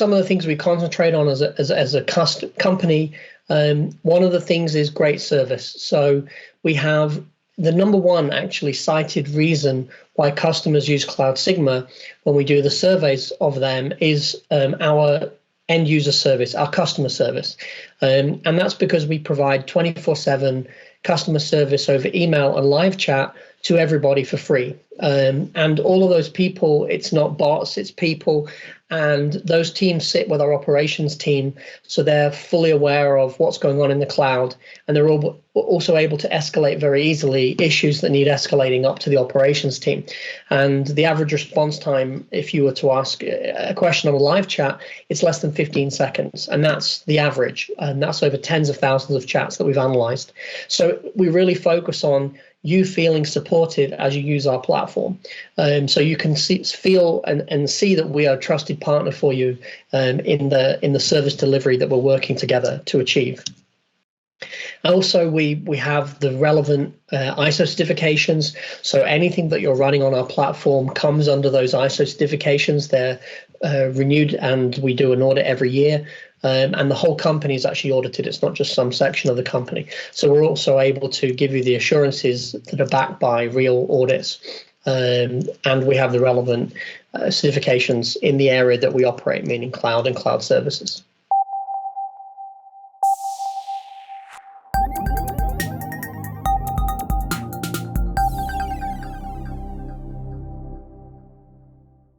some of the things we concentrate on as a company, one of the things is great service. So we have the number one actually cited reason why customers use CloudSigma when we do the surveys of them is our end user service, our customer service. And that's because we provide 24/7 customer service over email and live chat to everybody for free. And all of those people, it's not bots, it's people. And those teams sit with our operations team, so they're fully aware of what's going on in the cloud. And they're also able to escalate very easily issues that need escalating up to the operations team. And the average response time, if you were to ask a question on a live chat, it's less than 15 seconds. And that's the average. And that's over tens of thousands of chats that we've analyzed. So we really focus on you feeling supported as you use our platform. So you can feel and see that we are a trusted partner for you in the service delivery that we're working together to achieve. Also, we have the relevant ISO certifications. So anything that you're running on our platform comes under those ISO certifications. They're renewed, and we do an audit every year. And the whole company is actually audited. It's not just some section of the company. So we're also able to give you the assurances that are backed by real audits. And we have the relevant certifications in the area that we operate, meaning cloud and cloud services.